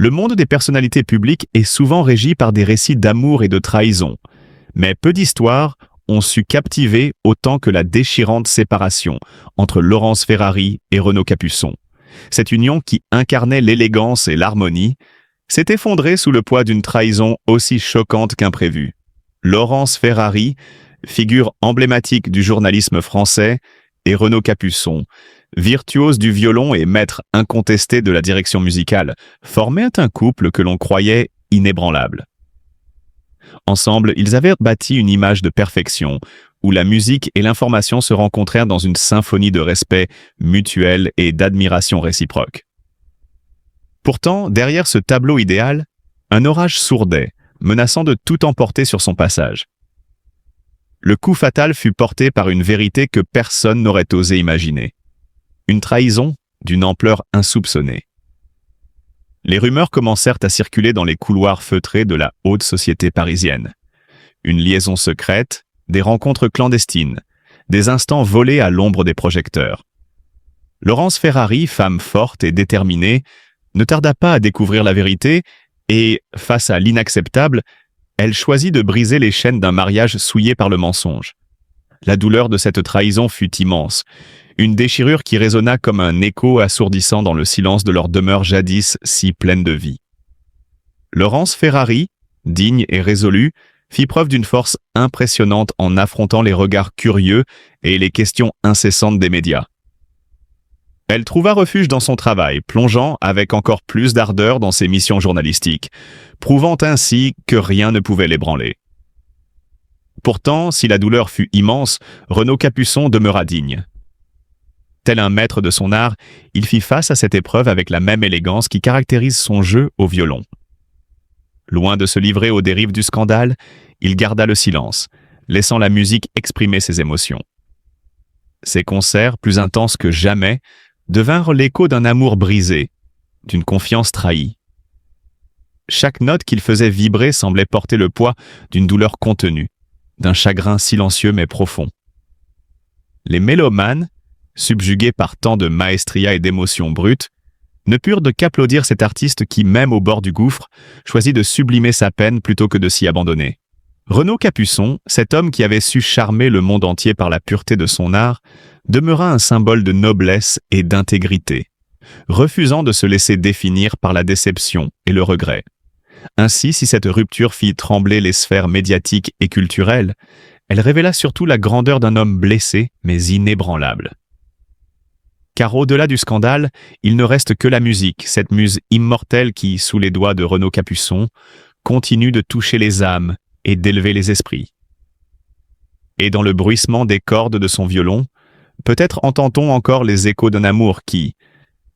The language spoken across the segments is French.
Le monde des personnalités publiques est souvent régi par des récits d'amour et de trahison, mais peu d'histoires ont su captiver autant que la déchirante séparation entre Laurence Ferrari et Renaud Capuçon. Cette union qui incarnait l'élégance et l'harmonie s'est effondrée sous le poids d'une trahison aussi choquante qu'imprévue. Laurence Ferrari, figure emblématique du journalisme français, et Renaud Capuçon, virtuose du violon et maître incontesté de la direction musicale, formaient un couple que l'on croyait inébranlable. Ensemble, ils avaient bâti une image de perfection, où la musique et l'information se rencontrèrent dans une symphonie de respect mutuel et d'admiration réciproque. Pourtant, derrière ce tableau idéal, un orage sourdait, menaçant de tout emporter sur son passage. Le coup fatal fut porté par une vérité que personne n'aurait osé imaginer. Une trahison d'une ampleur insoupçonnée. Les rumeurs commencèrent à circuler dans les couloirs feutrés de la haute société parisienne. Une liaison secrète, des rencontres clandestines, des instants volés à l'ombre des projecteurs. Laurence Ferrari, femme forte et déterminée, ne tarda pas à découvrir la vérité et, face à l'inacceptable, elle choisit de briser les chaînes d'un mariage souillé par le mensonge. La douleur de cette trahison fut immense, une déchirure qui résonna comme un écho assourdissant dans le silence de leur demeure jadis si pleine de vie. Laurence Ferrari, digne et résolue, fit preuve d'une force impressionnante en affrontant les regards curieux et les questions incessantes des médias. Elle trouva refuge dans son travail, plongeant avec encore plus d'ardeur dans ses missions journalistiques, prouvant ainsi que rien ne pouvait l'ébranler. Pourtant, si la douleur fut immense, Renaud Capuçon demeura digne. Tel un maître de son art, il fit face à cette épreuve avec la même élégance qui caractérise son jeu au violon. Loin de se livrer aux dérives du scandale, il garda le silence, laissant la musique exprimer ses émotions. Ses concerts, plus intenses que jamais, devinrent l'écho d'un amour brisé, d'une confiance trahie. Chaque note qu'il faisait vibrer semblait porter le poids d'une douleur contenue, d'un chagrin silencieux mais profond. Les mélomanes, subjugués par tant de maestria et d'émotions brutes, ne purent de qu'applaudir cet artiste qui, même au bord du gouffre, choisit de sublimer sa peine plutôt que de s'y abandonner. Renaud Capuçon, cet homme qui avait su charmer le monde entier par la pureté de son art, demeura un symbole de noblesse et d'intégrité, refusant de se laisser définir par la déception et le regret. Ainsi, si cette rupture fit trembler les sphères médiatiques et culturelles, elle révéla surtout la grandeur d'un homme blessé mais inébranlable. Car au-delà du scandale, il ne reste que la musique, cette muse immortelle qui, sous les doigts de Renaud Capuçon, continue de toucher les âmes et d'élever les esprits. Et dans le bruissement des cordes de son violon, peut-être entend-on encore les échos d'un amour qui,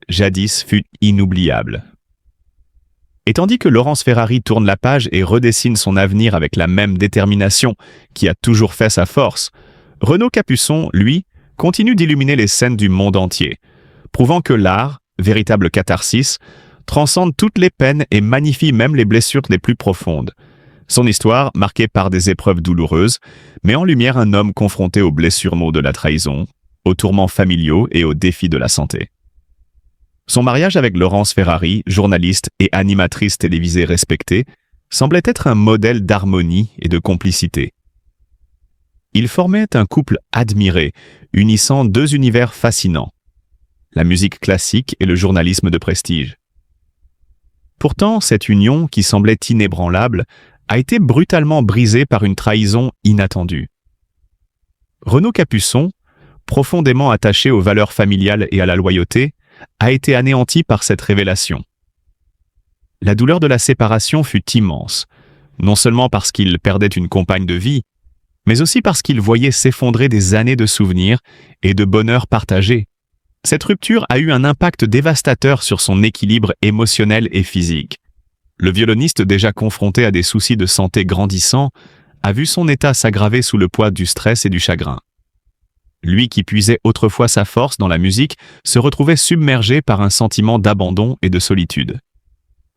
jadis, fut inoubliable. Et tandis que Laurence Ferrari tourne la page et redessine son avenir avec la même détermination qui a toujours fait sa force, Renaud Capuçon, lui, continue d'illuminer les scènes du monde entier, prouvant que l'art, véritable catharsis, transcende toutes les peines et magnifie même les blessures les plus profondes. Son histoire, marquée par des épreuves douloureuses, met en lumière un homme confronté aux blessures maux de la trahison, aux tourments familiaux et aux défis de la santé. Son mariage avec Laurence Ferrari, journaliste et animatrice télévisée respectée, semblait être un modèle d'harmonie et de complicité. Ils formaient un couple admiré, unissant deux univers fascinants, la musique classique et le journalisme de prestige. Pourtant, cette union, qui semblait inébranlable, a été brutalement brisée par une trahison inattendue. Renaud Capuçon, profondément attaché aux valeurs familiales et à la loyauté, a été anéanti par cette révélation. La douleur de la séparation fut immense, non seulement parce qu'il perdait une compagne de vie, mais aussi parce qu'il voyait s'effondrer des années de souvenirs et de bonheur partagé. Cette rupture a eu un impact dévastateur sur son équilibre émotionnel et physique. Le violoniste, déjà confronté à des soucis de santé grandissants, a vu son état s'aggraver sous le poids du stress et du chagrin. Lui qui puisait autrefois sa force dans la musique se retrouvait submergé par un sentiment d'abandon et de solitude.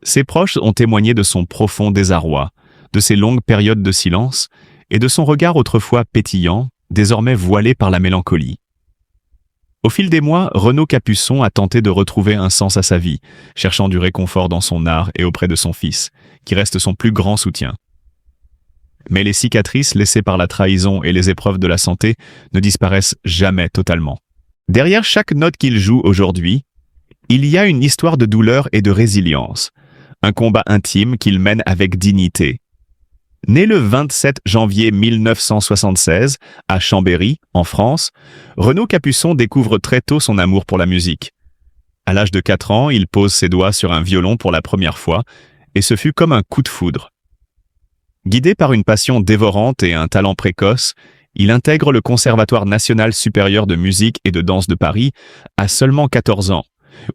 Ses proches ont témoigné de son profond désarroi, de ses longues périodes de silence et de son regard autrefois pétillant, désormais voilé par la mélancolie. Au fil des mois, Renaud Capuçon a tenté de retrouver un sens à sa vie, cherchant du réconfort dans son art et auprès de son fils, qui reste son plus grand soutien. Mais les cicatrices laissées par la trahison et les épreuves de la santé ne disparaissent jamais totalement. Derrière chaque note qu'il joue aujourd'hui, il y a une histoire de douleur et de résilience, un combat intime qu'il mène avec dignité. Né le 27 janvier 1976 à Chambéry, en France, Renaud Capuçon découvre très tôt son amour pour la musique. À l'âge de 4 ans, il pose ses doigts sur un violon pour la première fois, et ce fut comme un coup de foudre. Guidé par une passion dévorante et un talent précoce, il intègre le Conservatoire national supérieur de musique et de danse de Paris à seulement 14 ans,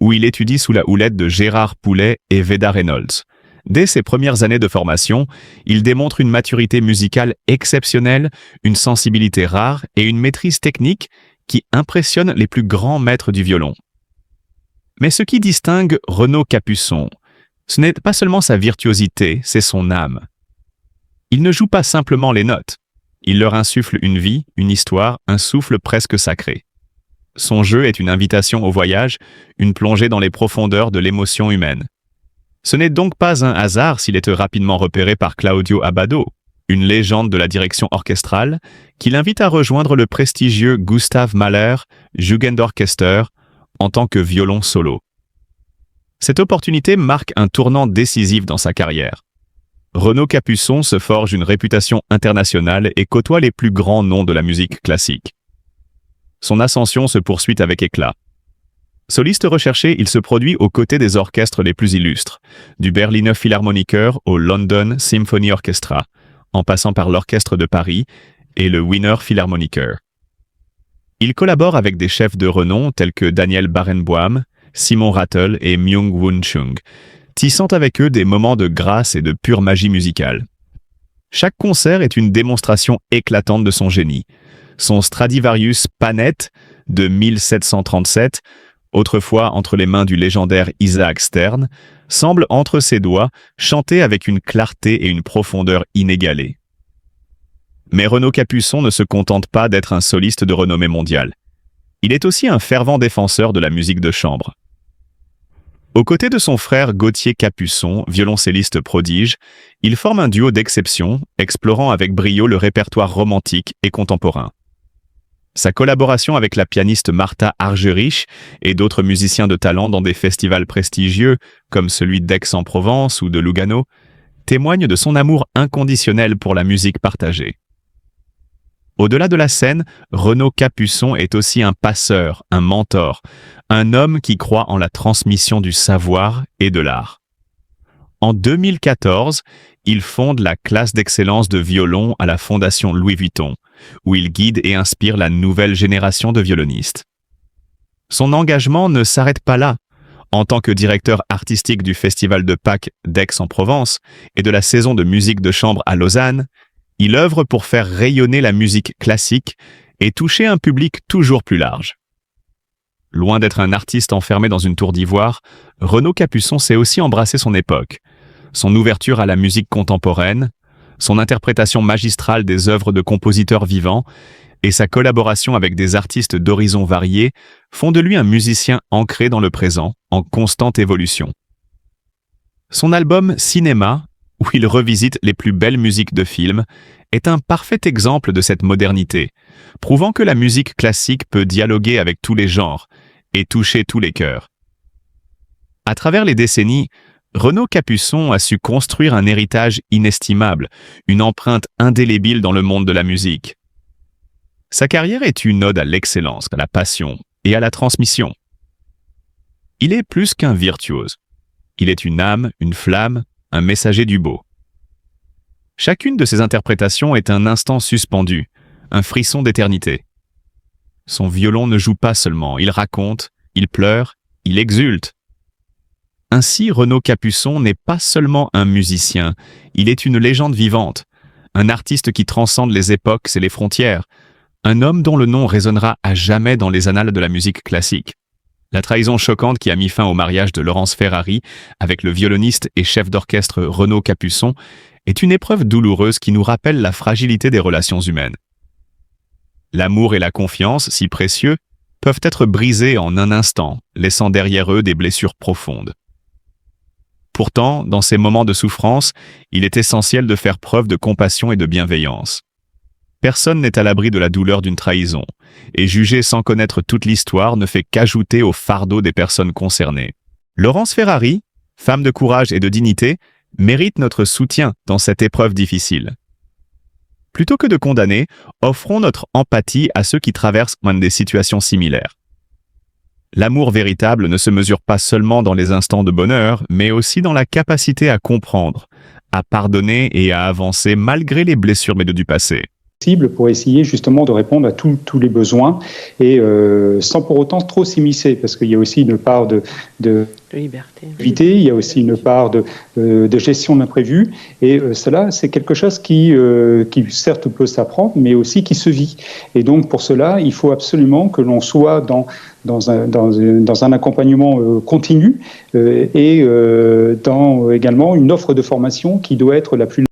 où il étudie sous la houlette de Gérard Poulet et Veda Reynolds. Dès ses premières années de formation, il démontre une maturité musicale exceptionnelle, une sensibilité rare et une maîtrise technique qui impressionnent les plus grands maîtres du violon. Mais ce qui distingue Renaud Capuçon, ce n'est pas seulement sa virtuosité, c'est son âme. Il ne joue pas simplement les notes. Il leur insuffle une vie, une histoire, un souffle presque sacré. Son jeu est une invitation au voyage, une plongée dans les profondeurs de l'émotion humaine. Ce n'est donc pas un hasard s'il est rapidement repéré par Claudio Abbado, une légende de la direction orchestrale, qui l'invite à rejoindre le prestigieux Gustav Mahler Jugendorchester en tant que violon solo. Cette opportunité marque un tournant décisif dans sa carrière. Renaud Capuçon se forge une réputation internationale et côtoie les plus grands noms de la musique classique. Son ascension se poursuit avec éclat. Soliste recherché, il se produit aux côtés des orchestres les plus illustres, du Berliner Philharmoniker au London Symphony Orchestra, en passant par l'Orchestre de Paris et le Wiener Philharmoniker. Il collabore avec des chefs de renom tels que Daniel Barenboim, Simon Rattle et Myung-Whun Chung, tissant avec eux des moments de grâce et de pure magie musicale. Chaque concert est une démonstration éclatante de son génie. Son Stradivarius Panette de 1737, autrefois entre les mains du légendaire Isaac Stern, semble entre ses doigts chanter avec une clarté et une profondeur inégalées. Mais Renaud Capuçon ne se contente pas d'être un soliste de renommée mondiale. Il est aussi un fervent défenseur de la musique de chambre. Aux côtés de son frère Gauthier Capuçon, violoncelliste prodige, il forme un duo d'exception, explorant avec brio le répertoire romantique et contemporain. Sa collaboration avec la pianiste Martha Argerich et d'autres musiciens de talent dans des festivals prestigieux, comme celui d'Aix-en-Provence ou de Lugano, témoigne de son amour inconditionnel pour la musique partagée. Au-delà de la scène, Renaud Capuçon est aussi un passeur, un mentor, un homme qui croit en la transmission du savoir et de l'art. En 2014, il fonde la classe d'excellence de violon à la Fondation Louis Vuitton, où il guide et inspire la nouvelle génération de violonistes. Son engagement ne s'arrête pas là. En tant que directeur artistique du Festival de Pâques d'Aix-en-Provence et de la saison de musique de chambre à Lausanne, il œuvre pour faire rayonner la musique classique et toucher un public toujours plus large. Loin d'être un artiste enfermé dans une tour d'ivoire, Renaud Capuçon sait aussi embrasser son époque, son ouverture à la musique contemporaine, son interprétation magistrale des œuvres de compositeurs vivants et sa collaboration avec des artistes d'horizons variés font de lui un musicien ancré dans le présent, en constante évolution. Son album Cinéma, où il revisite les plus belles musiques de films, est un parfait exemple de cette modernité, prouvant que la musique classique peut dialoguer avec tous les genres et toucher tous les cœurs. À travers les décennies, Renaud Capuçon a su construire un héritage inestimable, une empreinte indélébile dans le monde de la musique. Sa carrière est une ode à l'excellence, à la passion et à la transmission. Il est plus qu'un virtuose. Il est une âme, une flamme, un messager du beau. Chacune de ses interprétations est un instant suspendu, un frisson d'éternité. Son violon ne joue pas seulement, il raconte, il pleure, il exulte. Ainsi, Renaud Capuçon n'est pas seulement un musicien, il est une légende vivante, un artiste qui transcende les époques et les frontières, un homme dont le nom résonnera à jamais dans les annales de la musique classique. La trahison choquante qui a mis fin au mariage de Laurence Ferrari avec le violoniste et chef d'orchestre Renaud Capuçon est une épreuve douloureuse qui nous rappelle la fragilité des relations humaines. L'amour et la confiance, si précieux, peuvent être brisés en un instant, laissant derrière eux des blessures profondes. Pourtant, dans ces moments de souffrance, il est essentiel de faire preuve de compassion et de bienveillance. Personne n'est à l'abri de la douleur d'une trahison, et juger sans connaître toute l'histoire ne fait qu'ajouter au fardeau des personnes concernées. Laurence Ferrari, femme de courage et de dignité, mérite notre soutien dans cette épreuve difficile. Plutôt que de condamner, offrons notre empathie à ceux qui traversent des situations similaires. L'amour véritable ne se mesure pas seulement dans les instants de bonheur, mais aussi dans la capacité à comprendre, à pardonner et à avancer malgré les blessures du passé. Pour essayer justement de répondre à tous les besoins et sans pour autant trop s'immiscer, parce qu'il y a aussi une part de liberté, il y a aussi une part de gestion d'imprévus, et cela c'est quelque chose qui certes peut s'apprendre, mais aussi qui se vit. Et donc pour cela, il faut absolument que l'on soit dans un accompagnement continu et dans également une offre de formation qui doit être la plus